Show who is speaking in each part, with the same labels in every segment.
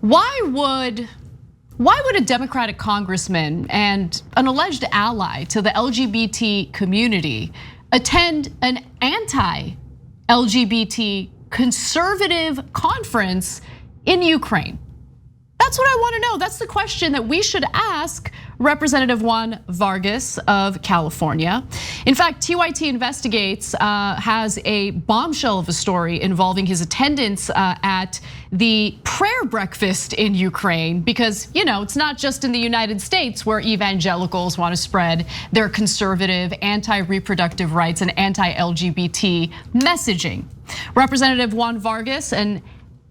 Speaker 1: Why would a Democratic congressman and an alleged ally to the LGBT community attend an anti-LGBT conservative conference in Ukraine? That's what I want to know. That's the question that we should ask Representative Juan Vargas of California. In fact, TYT Investigates has a bombshell of a story involving his attendance at the prayer breakfast in Ukraine, because it's not just in the United States where evangelicals want to spread their conservative, anti-reproductive rights and anti-LGBT messaging. Representative Juan Vargas, an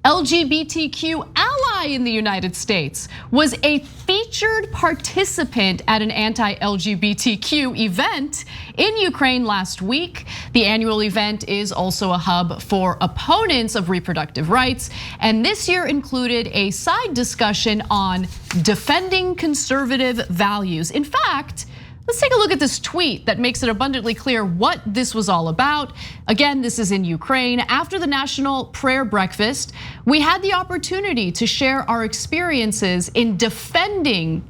Speaker 1: LGBTQ ally in the United States, was a featured participant at an anti-LGBTQ event in Ukraine last week. The annual event is also a hub for opponents of reproductive rights, and this year included a side discussion on defending conservative values. In fact, let's take a look at this tweet that makes it abundantly clear what this was all about. Again, this is in Ukraine. After the national prayer breakfast, we had the opportunity to share our experiences in defending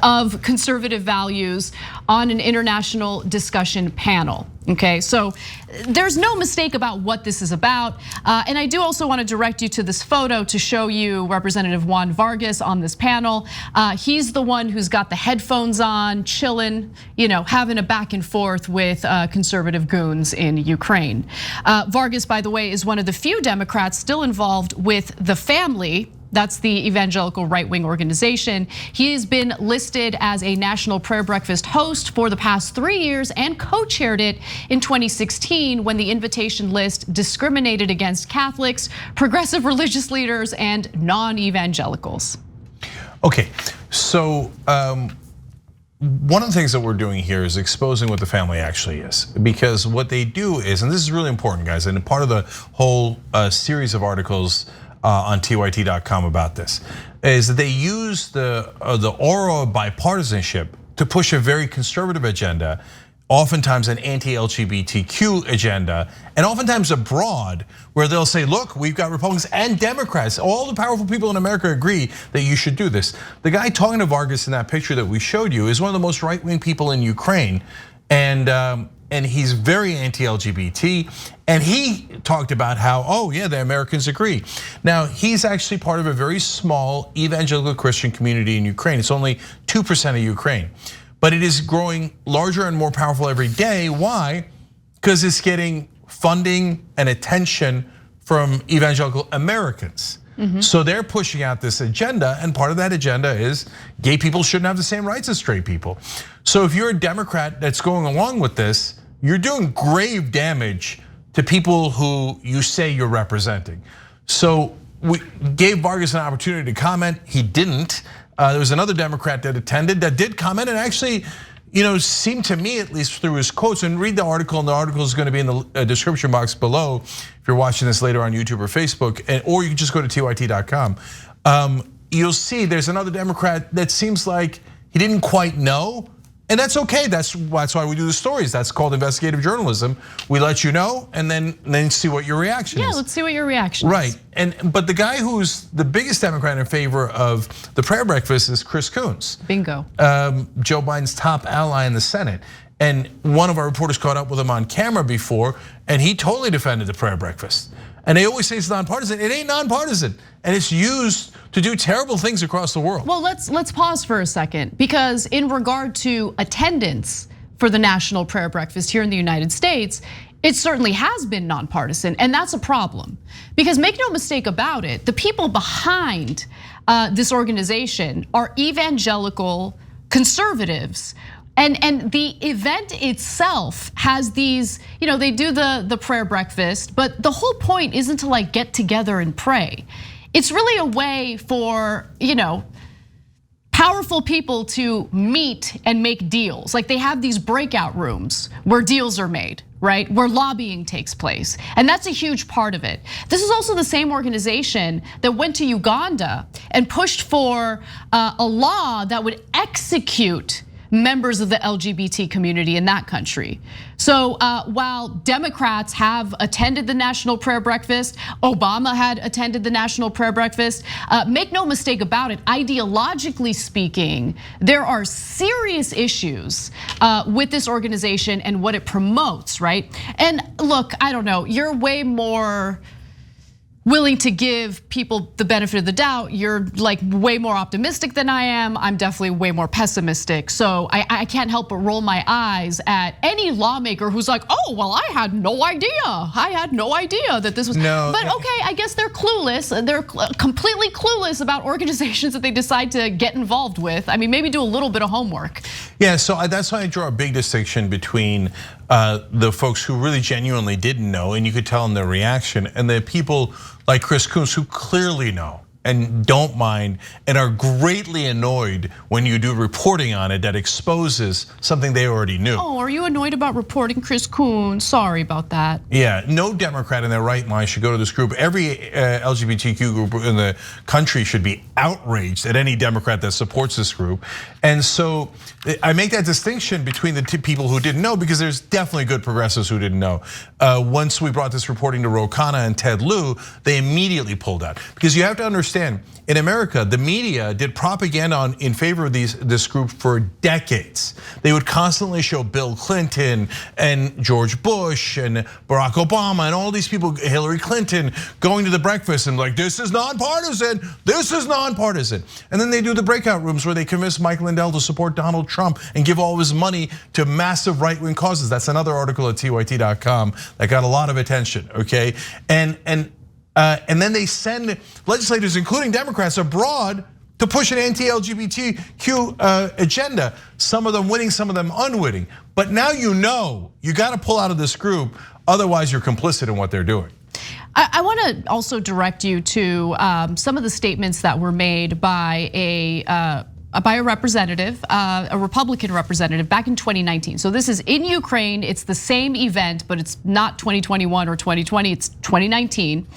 Speaker 1: of conservative values on an international discussion panel. Okay, so there's no mistake about what this is about. And I do also want to direct you to this photo to show you Representative Juan Vargas on this panel. He's the one who's got the headphones on, chilling, having a back and forth with conservative goons in Ukraine. Vargas, by the way, is one of the few Democrats still involved with the family. That's the evangelical right-wing organization. He has been listed as a national prayer breakfast host for the past 3 years and co-chaired it in 2016 when the invitation list discriminated against Catholics, progressive religious leaders, and non-evangelicals.
Speaker 2: Okay, so one of the things that we're doing here is exposing what the family actually is, because what they do is, and this is really important, guys, and part of the whole series of articles on TYT.com about this, is that they use the aura of bipartisanship to push a very conservative agenda, oftentimes an anti-LGBTQ agenda, and oftentimes abroad, where they'll say, look, we've got Republicans and Democrats, all the powerful people in America agree that you should do this. The guy talking to Vargas in that picture that we showed you is one of the most right-wing people in Ukraine, and he's very anti-LGBT, and he talked about how, oh yeah, the Americans agree. Now, he's actually part of a very small evangelical Christian community in Ukraine. It's only 2% of Ukraine, but it is growing larger and more powerful every day. Why? Because it's getting funding and attention from evangelical Americans. So they're pushing out this agenda, and part of that agenda is gay people shouldn't have the same rights as straight people. So if you're a Democrat that's going along with this, you're doing grave damage to people who you say you're representing. So we gave Vargas an opportunity to comment. He didn't. There was another Democrat that attended that did comment, and actually, seemed to me, at least through his quotes, and read the article, and the article is going to be in the description box below if you're watching this later on YouTube or Facebook, or you can just go to TYT.com. You'll see there's another Democrat that seems like he didn't quite know. And that's okay, that's why we do the stories. That's called investigative journalism. We let you know and then see what your reaction is.
Speaker 1: Yeah, let's see what your reaction
Speaker 2: is. Right, but the guy who's the biggest Democrat in favor of the prayer breakfast is Chris Coons.
Speaker 1: Bingo.
Speaker 2: Joe Biden's top ally in the Senate. And one of our reporters caught up with him on camera before, and he totally defended the prayer breakfast. And they always say it's nonpartisan. It ain't nonpartisan, and it's used to do terrible things across the world.
Speaker 1: Well, let's pause for a second, because in regard to attendance for the national prayer breakfast here in the United States, it certainly has been nonpartisan, and that's a problem. Because make no mistake about it, the people behind this organization are evangelical conservatives. And the event itself has these, they do the prayer breakfast, but the whole point isn't to get together and pray. It's really a way for, powerful people to meet and make deals. Like they have these breakout rooms where deals are made, right? Where lobbying takes place. And that's a huge part of it. This is also the same organization that went to Uganda and pushed for a law that would execute members of the LGBT community in that country. So while Democrats have attended the National Prayer Breakfast, Obama had attended the National Prayer Breakfast, make no mistake about it, ideologically speaking, there are serious issues with this organization and what it promotes, right? And look, I don't know, you're way more willing to give people the benefit of the doubt. You're like way more optimistic than I am. I'm definitely way more pessimistic. So I can't help but roll my eyes at any lawmaker who's like, oh, well, I had no idea. I had no idea that this was, but okay, I guess they're clueless. They're completely clueless about organizations that they decide to get involved with. I mean, maybe do a little bit of homework.
Speaker 2: Yeah, so that's why I draw a big distinction between the folks who really genuinely didn't know, and you could tell in their reaction, and the people like Chris Coons who clearly know and don't mind and are greatly annoyed when you do reporting on it that exposes something they already knew.
Speaker 1: Oh, are you annoyed about reporting Chris Coons? Sorry about that.
Speaker 2: Yeah, no Democrat in their right mind should go to this group. Every LGBTQ group in the country should be outraged at any Democrat that supports this group. And so I make that distinction between the two people who didn't know, because there's definitely good progressives who didn't know. Once we brought this reporting to Ro Khanna and Ted Lieu, they immediately pulled out. Because you have to understand, in America, the media did propaganda in favor of this group for decades. They would constantly show Bill Clinton and George Bush and Barack Obama and all these people, Hillary Clinton, going to the breakfast and like, this is nonpartisan, this is nonpartisan. And then they do the breakout rooms where they convince Mike Lindell to support Donald Trump and give all of his money to massive right-wing causes. That's another article at TYT.com that got a lot of attention, okay? And then they send legislators, including Democrats, abroad to push an anti-LGBTQ agenda. Some of them winning, some of them unwitting. But now you know, you got to pull out of this group, otherwise you're complicit in what they're doing.
Speaker 1: I want to also direct you to some of the statements that were made by a representative, a Republican representative back in 2019. So this is in Ukraine, it's the same event, but it's not 2021 or 2020, it's 2019.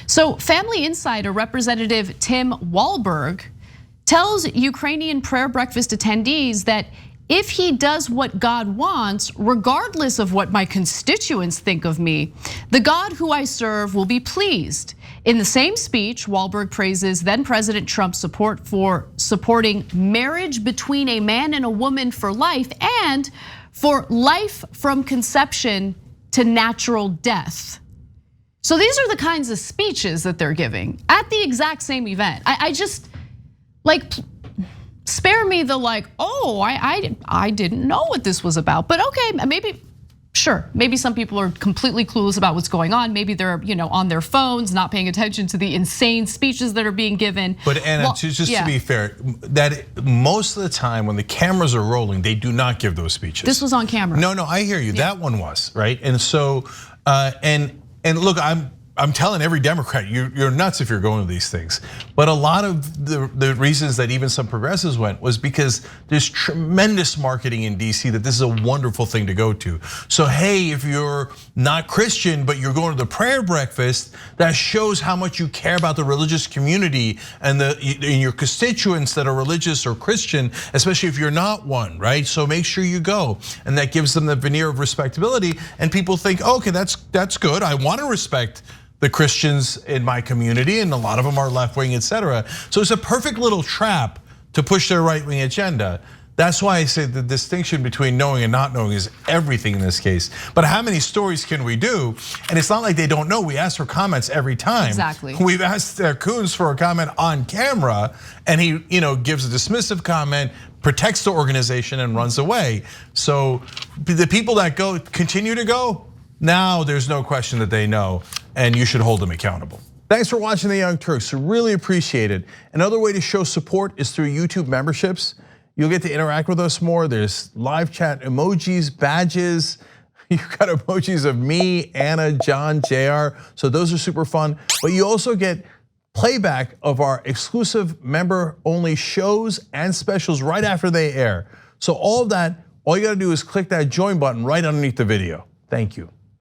Speaker 1: So Family Insider Representative Tim Walberg tells Ukrainian prayer breakfast attendees that if he does what God wants, regardless of what my constituents think of me, the God who I serve will be pleased. In the same speech, Walberg praises then President Trump's support for supporting marriage between a man and a woman for life and for life from conception to natural death. So these are the kinds of speeches that they're giving at the exact same event. I just, like, spare me the like, oh, I didn't know what this was about. But okay, maybe, sure, maybe some people are completely clueless about what's going on. Maybe they're on their phones, not paying attention to the insane speeches that are being given.
Speaker 2: But Anna, just to be fair, that most of the time when the cameras are rolling, they do not give those speeches.
Speaker 1: This was on camera.
Speaker 2: No, I hear you. That one was, right? And so, and look, I'm telling every Democrat, you're nuts if you're going to these things. But a lot of the reasons that even some progressives went was because there's tremendous marketing in DC that this is a wonderful thing to go to. So hey, if you're not Christian, but you're going to the prayer breakfast, that shows how much you care about the religious community and your constituents that are religious or Christian, especially if you're not one, right? So make sure you go. And that gives them the veneer of respectability. And people think, okay, that's good. I want to respect the Christians in my community, and a lot of them are left-wing, etc. So it's a perfect little trap to push their right-wing agenda. That's why I say the distinction between knowing and not knowing is everything in this case. But how many stories can we do? And it's not like they don't know. We ask for comments every time.
Speaker 1: Exactly.
Speaker 2: We've asked Coons for a comment on camera, and he gives a dismissive comment, protects the organization, and runs away. So the people that continue to go, now there's no question that they know, and you should hold them accountable. Thanks for watching The Young Turks, really appreciate it. Another way to show support is through YouTube memberships. You'll get to interact with us more. There's live chat emojis, badges. You've got emojis of me, Anna, John, JR, so those are super fun. But you also get playback of our exclusive member-only shows and specials right after they air. So all of that, all you gotta do is click that join button right underneath the video. Thank you.